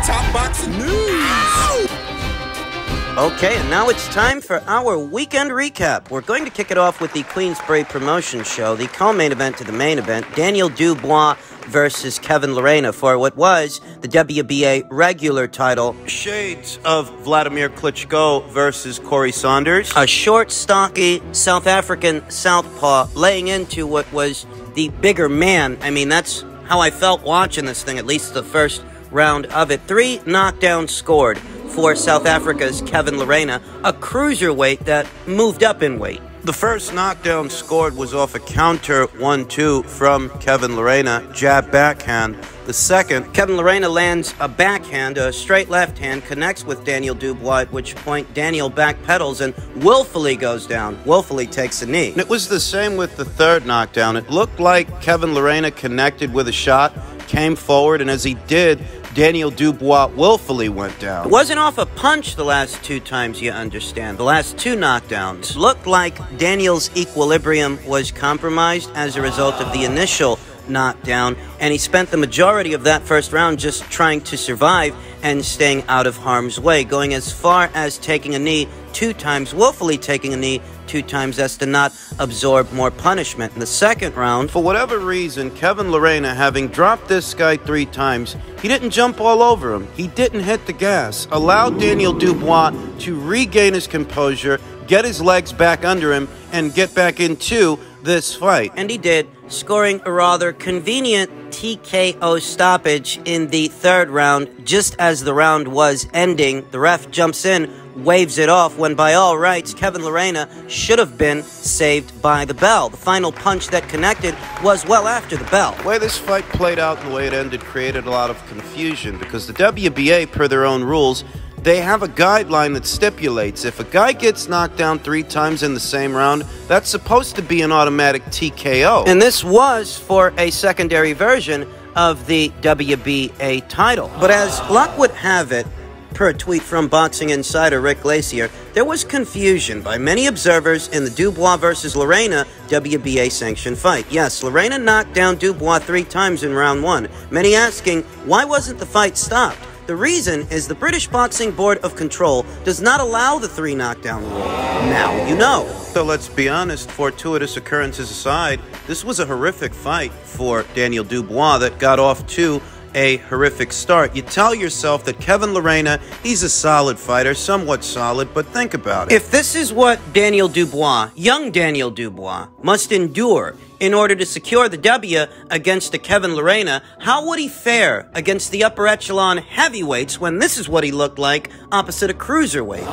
Top boxing news. Okay, and now it's time for our weekend recap. We're going to kick it off with the Queensbury Promotion Show, the co-main event to the main event, Daniel Dubois versus Kevin Lerena for what was the WBA regular title. Shades of Vladimir Klitschko versus Corey Saunders. A short, stocky South African southpaw laying into what was the bigger man. I mean, that's how I felt watching this thing, at least the first round of it. 3 knockdowns scored for South Africa's Kevin Lerena, a cruiserweight that moved up in weight. The first knockdown scored was off a counter 1-2 from Kevin Lerena, jab backhand. The second, Kevin Lerena lands a backhand, a straight left hand, connects with Daniel Dubois, at which point Daniel backpedals and willfully goes down, willfully takes a knee. And it was the same with the third knockdown. It looked like Kevin Lerena connected with a shot, came forward, and as he did, Daniel Dubois willfully went down. It wasn't off a punch the last 2 times, you understand. The last 2 knockdowns looked like Daniel's equilibrium was compromised as a result of the initial knockdown, and he spent the majority of that first round just trying to survive and staying out of harm's way, going as far as taking a knee 2 times, willfully taking a knee 2 times as to not absorb more punishment. In the second round, for whatever reason, Kevin Lerena, having dropped this guy 3 times, he didn't jump all over him. He didn't hit the gas. Allowed Daniel Dubois to regain his composure, get his legs back under him, and get back into this fight. And he did, scoring a rather convenient TKO stoppage in the third round. Just as the round was ending, the ref jumps in, waves it off, when by all rights, Kevin Lerena should have been saved by the bell. The final punch that connected was well after the bell. The way this fight played out and the way it ended created a lot of confusion because the WBA, per their own rules, they have a guideline that stipulates if a guy gets knocked down 3 times in the same round, that's supposed to be an automatic TKO. And this was for a secondary version of the WBA title. But as luck would have it, per a tweet from Boxing Insider Rick Glacier, there was confusion by many observers in the Dubois versus Lerena WBA sanctioned fight. Yes, Lerena knocked down Dubois 3 times in round 1. Many asking, why wasn't the fight stopped? The reason is the British Boxing Board of Control does not allow the 3 knockdown rule. Now you know. So let's be honest, fortuitous occurrences aside, this was a horrific fight for Daniel Dubois that got off to a horrific start. You tell yourself that Kevin Lerena, he's a solid fighter, somewhat solid, but think about it. If this is what Daniel Dubois, young Daniel Dubois, must endure in order to secure the W against the Kevin Lerena, how would he fare against the upper echelon heavyweights when this is what he looked like opposite a cruiserweight?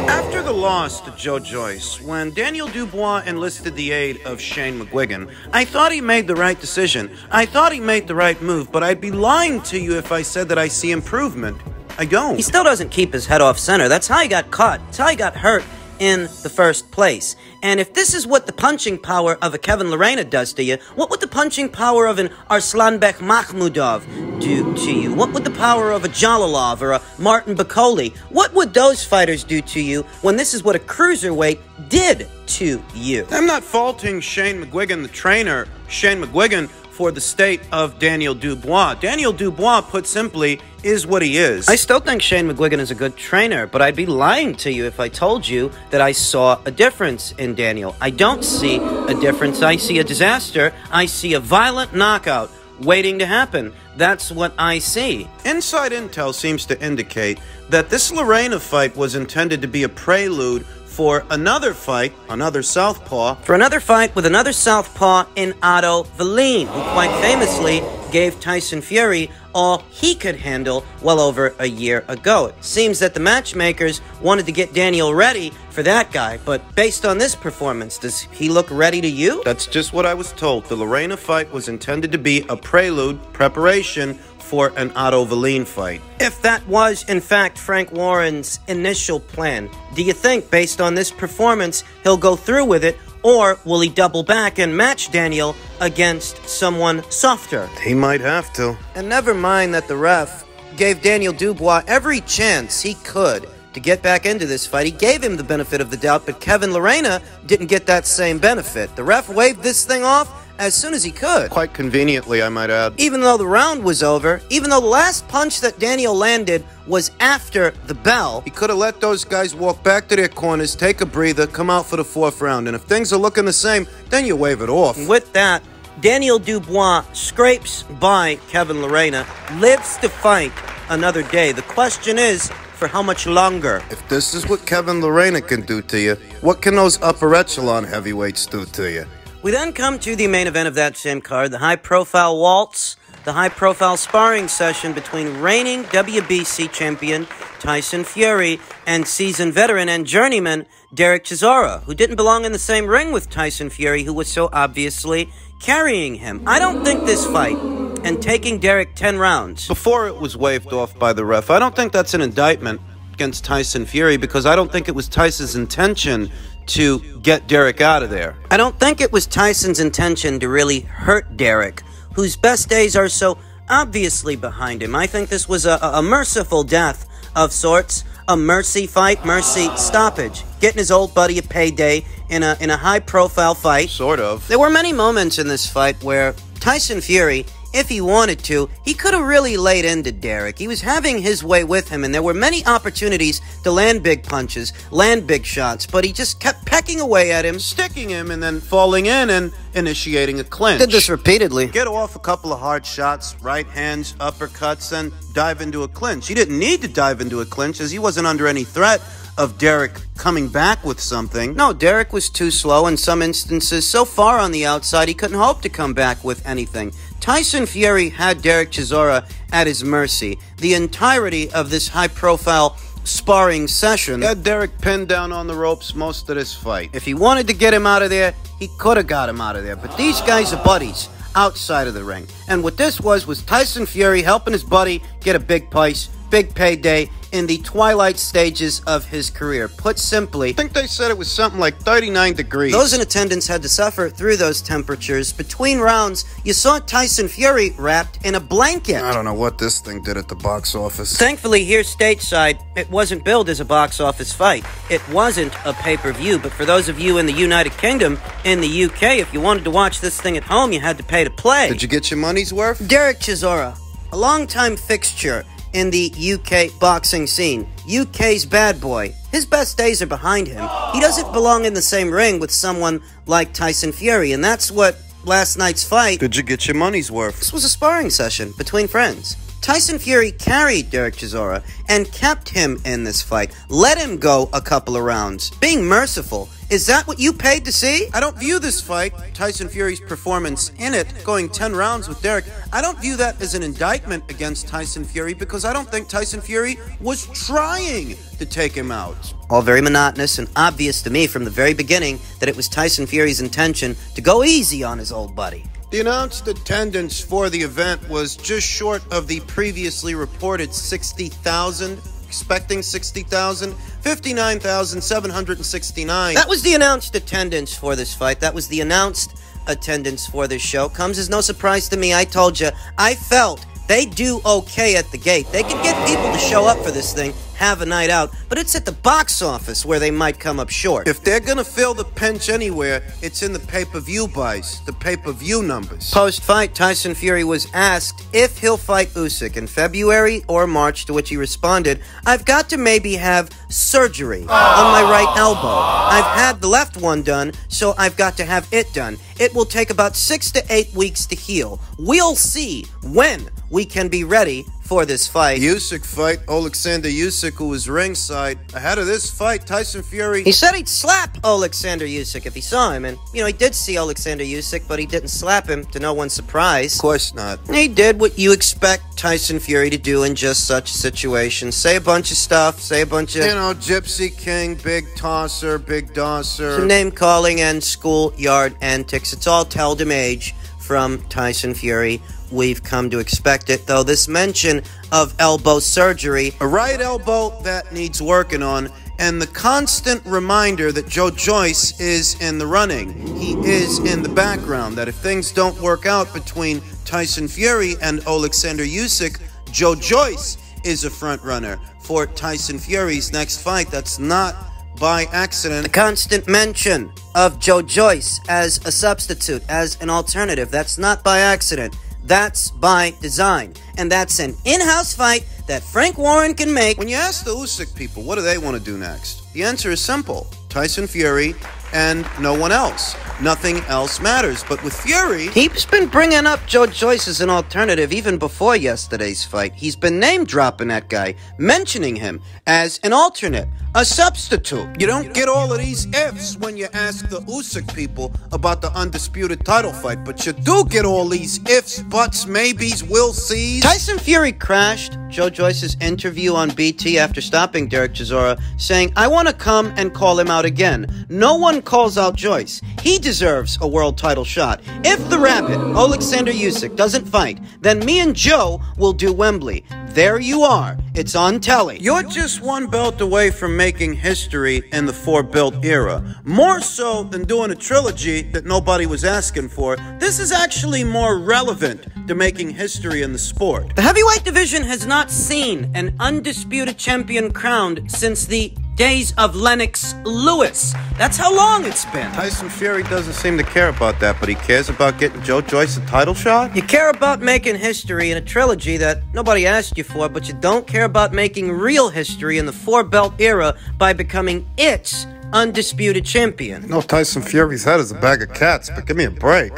After the loss to Joyce, when Daniel Dubois enlisted the aid of Shane McGuigan, I thought he made the right decision. I thought he made the right move, but I'd be lying to you if I said that I see improvement. I don't. He still doesn't keep his head off center. That's how he got caught. That's how he got hurt in the first place. And if this is what the punching power of a Kevin Lerena does to you, what would the punching power of an Arslanbek Makhmudov do to you? What would the power of a Jalalov or a Martin Bakoli? What would those fighters do to you when this is what a cruiserweight did to you? I'm not faulting Shane McGuigan, the trainer, Shane McGuigan, for the state of Daniel Dubois. Daniel Dubois, put simply, is what he is. I still think Shane McGuigan is a good trainer, but I'd be lying to you if I told you that I saw a difference in Daniel. I don't see a difference. I see a disaster. I see a violent knockout waiting to happen. That's what I see. Inside intel seems to indicate that this Lerena fight was intended to be a prelude for another fight, another southpaw, with another southpaw in Otto Wallin, who quite famously gave Tyson Fury all he could handle well over a year ago. It seems that the matchmakers wanted to get Daniel ready for that guy, but based on this performance, does he look ready to you? That's just what I was told. The Lerena fight was intended to be a preparation for an Otto Wallin fight. If that was, in fact, Frank Warren's initial plan, do you think, based on this performance, he'll go through with it, or will he double back and match Daniel against someone softer? He might have to. And never mind that the ref gave Daniel Dubois every chance he could to get back into this fight. He gave him the benefit of the doubt, but Kevin Lerena didn't get that same benefit. The ref waved this thing off, as soon as he could. Quite conveniently, I might add. Even though the round was over, even though the last punch that Daniel landed was after the bell, He could have let those guys walk back to their corners, take a breather, come out for the 4th round. And if things are looking the same, then you wave it off. with that, Daniel Dubois scrapes by Kevin Lerena, lives to fight another day. The question is, for how much longer? If this is what Kevin Lerena can do to you, what can those upper echelon heavyweights do to you? We then come to the main event of that same card, the high-profile waltz, the high-profile sparring session between reigning WBC champion Tyson Fury and seasoned veteran and journeyman Derek Chisora, who didn't belong in the same ring with Tyson Fury, who was so obviously carrying him. I don't think this fight, and taking Derek 10 rounds, Before it was waved off by the ref, I don't think that's an indictment against Tyson Fury, because I don't think it was Tyson's intention to get Derek out of there. I don't think it was Tyson's intention to really hurt Derek, whose best days are so obviously behind him. I think this was a merciful death of sorts, a mercy fight, mercy stoppage, getting his old buddy a payday in a high-profile fight. Sort of. There were many moments in this fight where Tyson Fury, if he wanted to, he could have really laid into Derek. He was having his way with him, and there were many opportunities to land big punches, land big shots, but he just kept pecking away at him, Sticking him and then falling in and initiating a clinch. did this repeatedly. Get off a couple of hard shots, right hands, uppercuts, and dive into a clinch. He didn't need to dive into a clinch, as he wasn't under any threat of Derek coming back with something. No, Derek was too slow in some instances, so far on the outside he couldn't hope to come back with anything. Tyson Fury had Derek Chisora at his mercy the entirety of this high-profile sparring session. He had Derek pinned down on the ropes most of this fight. If he wanted to get him out of there, he could have got him out of there. But these guys are buddies outside of the ring. And what this was Tyson Fury helping his buddy get a big price, big payday in the twilight stages of his career. Put simply, I think they said it was something like 39 degrees. those in attendance had to suffer through those temperatures. Between rounds, you saw Tyson Fury wrapped in a blanket. I don't know what this thing did at the box office. Thankfully, here stateside, it wasn't billed as a box office fight. It wasn't a pay-per-view, but for those of you in the United Kingdom, in the UK, if you wanted to watch this thing at home, you had to pay to play. Did you get your money's worth? Derek Chisora, a longtime fixture in the UK boxing scene. UK's bad boy. His best days are behind him. He doesn't belong in the same ring with someone like Tyson Fury, and that's what last night's fight... Did you get your money's worth? This was a sparring session between friends. Tyson Fury carried Derek Chisora and kept him in this fight. Let him go a couple of rounds. Being merciful. Is that what you paid to see? I don't view this fight, Tyson Fury's performance in it, going 10 rounds with Derek, I don't view that as an indictment against Tyson Fury, because I don't think Tyson Fury was trying to take him out. All very monotonous and obvious to me from the very beginning that it was Tyson Fury's intention to go easy on his old buddy. The announced attendance for the event was just short of the previously reported 60,000, expecting 60,000, 59,769. That was the announced attendance for this fight. That was the announced attendance for this show. Comes as no surprise to me. I told you, I felt they do okay at the gate. They could get people to show up for this thing, have a night out, but it's at the box office where they might come up short. If they're gonna feel the pinch anywhere, it's in the pay-per-view buys, the pay-per-view numbers. Post-fight, Tyson Fury was asked if he'll fight Usyk in February or March, to which he responded, "I've got to maybe have surgery on my right elbow. I've had the left one done, so I've got to have it done. It will take about 6 to 8 weeks to heal. We'll see when we can be ready for this fight." Usyk fight, Alexander Usyk, who was ringside. Ahead of this fight, Tyson Fury... He said he'd slap Alexander Usyk if he saw him, and, you know, he did see Alexander Usyk, but he didn't slap him, to no one's surprise. Of course not. He did what you expect Tyson Fury to do in just such a situation. Say a bunch of stuff, say a bunch of... You know, Gypsy King, Big Tosser, Big Dosser. Some name-calling and schoolyard antics. It's all tell-them age from Tyson Fury. We've come to expect it, though this mention of elbow surgery, a right elbow that needs working on, and the constant reminder that Joyce is in the running. He is in the background, that if things don't work out between Tyson Fury and Alexander Usyk, Joyce is a front runner for Tyson Fury's next fight. That's not by accident. the constant mention of Joyce as a substitute, as an alternative. That's not by accident. That's by design. And that's an in-house fight that Frank Warren can make. When you ask the Usyk people, what do they want to do next? The answer is simple. Tyson Fury and no one else. Nothing else matters. But with Fury... He's been bringing up Joyce as an alternative even before yesterday's fight. He's been name-dropping that guy, mentioning him as an alternate, a substitute. You don't get all of these ifs when you ask the Usyk people about the undisputed title fight, but you do get all these ifs, buts, maybes, will sees. Tyson Fury crashed Joyce's interview on BT after stopping Derek Chisora, saying, "I want to come and call him out again. No one calls out Joyce. He deserves a world title shot. If the rabbit, Alexander Usyk, doesn't fight, then me and Joe will do Wembley." There you are. It's on telly. You're just one belt away from making history in the four-belt era. More so than doing a trilogy that nobody was asking for, this is actually more relevant to making history in the sport. The heavyweight division has not seen an undisputed champion crowned since the days of Lennox Lewis. That's how long it's been. Tyson Fury doesn't seem to care about that, but he cares about getting Joyce a title shot? You care about making history in a trilogy that nobody asked you for, but you don't care about making real history in the four-belt era by becoming its undisputed champion. No, Tyson Fury's head is a bag of cats, but give me a break.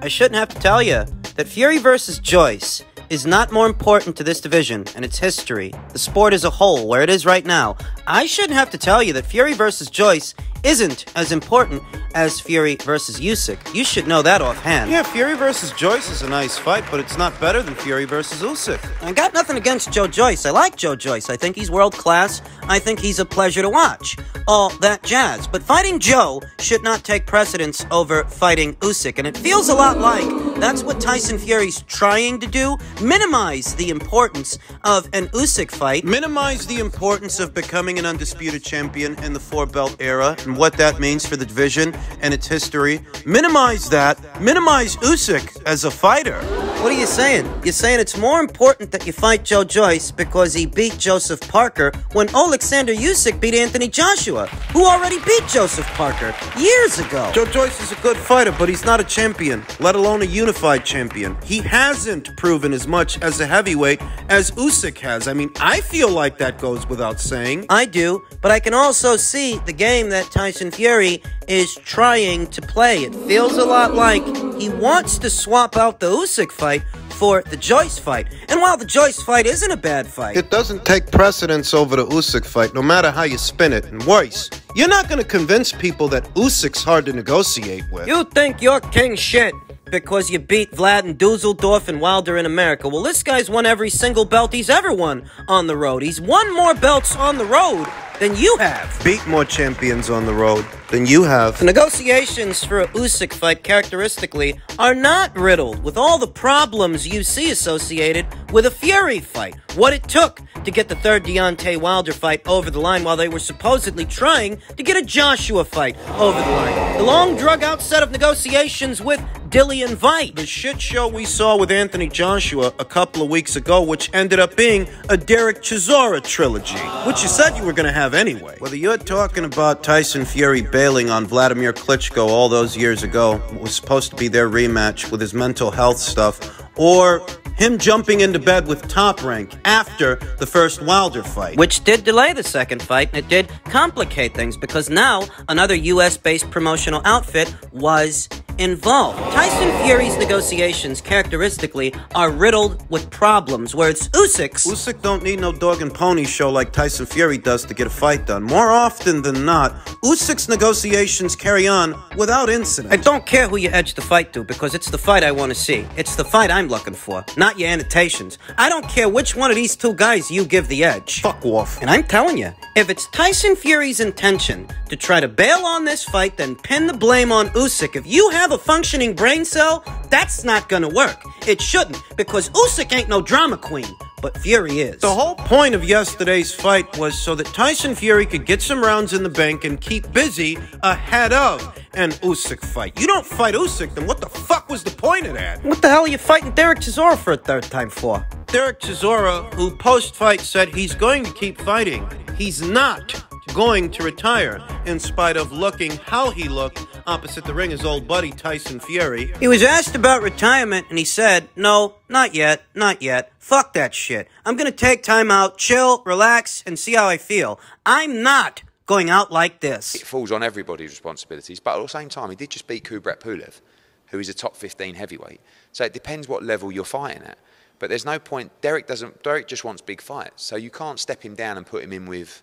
I shouldn't have to tell you that Fury versus Joyce is not more important to this division and its history, the sport as a whole, where it is right now. I shouldn't have to tell you that Fury versus Joyce isn't as important as Fury versus Usyk. You should know that offhand. Yeah, Fury versus Joyce is a nice fight, but it's not better than Fury versus Usyk. I got nothing against Joyce. I like Joyce. I think he's world class. I think he's a pleasure to watch. All that jazz. But fighting Joe should not take precedence over fighting Usyk. And it feels a lot like that's what Tyson Fury's trying to do. Minimize the importance of an Usyk fight. Minimize the importance of becoming an undisputed champion in the four-belt era and what that means for the division and its history. Minimize that. Minimize Usyk as a fighter. What are you saying? You're saying it's more important that you fight Joyce because he beat Joseph Parker when Alexander Usyk beat Anthony Joshua, who already beat Joseph Parker years ago. Joyce is a good fighter, but he's not a champion, let alone a unified champion. He hasn't proven as much as a heavyweight as Usyk has. I mean, I feel like that goes without saying. I do, but I can also see the game that Tyson Fury is trying to play. It feels a lot like he wants to swap out the Usyk fight for the Joyce fight. And while the Joyce fight isn't a bad fight, it doesn't take precedence over the Usyk fight, no matter how you spin it. And worse, you're not going to convince people that Usyk's hard to negotiate with. You think you're king shit because you beat Vlad and Dusseldorf and Wilder in America. Well, this guy's won every single belt he's ever won on the road. He's won more belts on the road than you have. Beat more champions on the road than you have. The negotiations for a Usyk fight characteristically are not riddled with all the problems you see associated with a Fury fight. What it took to get the third Deontay Wilder fight over the line while they were supposedly trying to get a Joshua fight over the line. The long drug-out set of negotiations with Dillian Vite. The shit show we saw with Anthony Joshua a couple of weeks ago, which ended up being a Derek Chisora trilogy, which you said you were going to have anyway. Whether you're talking about Tyson Fury bailing on Vladimir Klitschko all those years ago, it was supposed to be their rematch with his mental health stuff, or him jumping into bed with Top Rank after the first Wilder fight. Which did delay the second fight, and it did complicate things because now another US-based promotional outfit was involved. Tyson Fury's negotiations characteristically are riddled with problems, where it's Usyk's. Usyk don't need no dog and pony show like Tyson Fury does to get a fight done. More often than not, Usyk's negotiations carry on without incident. I don't care who you edge the fight to, because it's the fight I want to see. It's the fight I'm looking for, not your annotations. I don't care which one of these two guys you give the edge. Fuck off. And I'm telling you, if it's Tyson Fury's intention to try to bail on this fight, then pin the blame on Usyk. If you have a functioning brain cell, that's not gonna work. It shouldn't, because Usyk ain't no drama queen, but Fury is. The whole point of yesterday's fight was so that Tyson Fury could get some rounds in the bank and keep busy ahead of an Usyk fight. You don't fight Usyk, then what the fuck was the point of that? What the hell are you fighting Derek Chisora for a third time for? Derek Chisora, who post-fight said he's going to keep fighting. He's not going to retire, in spite of looking how he looked opposite the ring his old buddy Tyson Fury. He was asked about retirement, and he said, no, not yet, not yet. Fuck that shit. I'm gonna take time out, chill, relax, and see how I feel. I'm not going out like this. It falls on everybody's responsibilities, but at the same time, he did just beat Kubrat Pulev, who is a top 15 heavyweight. So it depends what level you're fighting at. But there's no point. Derek just wants big fights, so you can't step him down and put him in with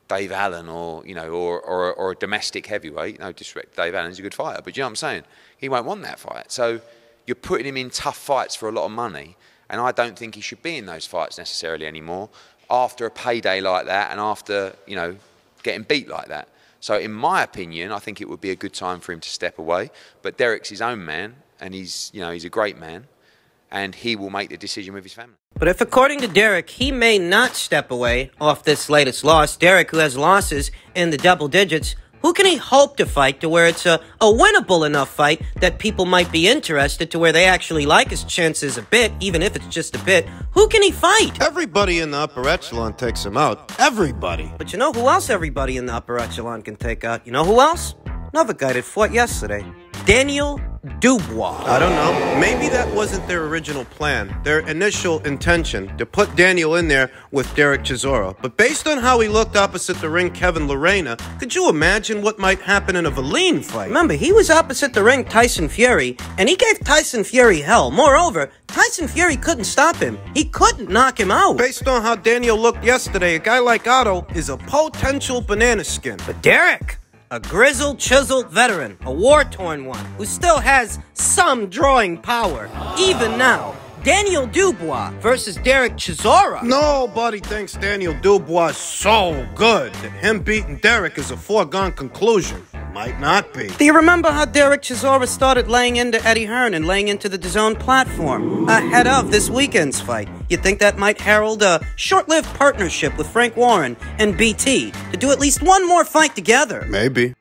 Dave Allen or or a domestic heavyweight. No disrespect, Dave Allen's a good fighter, but you know what I'm saying? He won't want that fight. So you're putting him in tough fights for a lot of money, and I don't think he should be in those fights necessarily anymore after a payday like that and after getting beat like that. So in my opinion, I think it would be a good time for him to step away. But Derek's his own man, and he's a great man, and he will make the decision with his family. But if, according to Derek, he may not step away off this latest loss, Derek, who has losses in the double digits, who can he hope to fight to where it's a winnable enough fight that people might be interested to where they actually like his chances a bit, even if it's just a bit? Who can he fight? Everybody in the upper echelon takes him out. Everybody. But you know who else everybody in the upper echelon can take out? You know who else? Another guy that fought yesterday. Daniel Dubois. I don't know. Maybe that wasn't their original plan, their initial intention, to put Daniel in there with Derek Chisora. But based on how he looked opposite the ring Kevin Lerena, could you imagine what might happen in a Valine fight? Remember, he was opposite the ring Tyson Fury, and he gave Tyson Fury hell. Moreover, Tyson Fury couldn't stop him. He couldn't knock him out. Based on how Daniel looked yesterday, a guy like Otto is a potential banana skin. But Derek, a grizzled, chiseled veteran, a war-torn one, who still has some drawing power. Even now, Daniel Dubois versus Derek Chisora. Nobody thinks Daniel Dubois is so good that him beating Derek is a foregone conclusion. Might not be. Do you remember how Derek Chisora started laying into Eddie Hearn and laying into the DAZN platform ahead of this weekend's fight? You think that might herald a short-lived partnership with Frank Warren and BT to do at least one more fight together? Maybe.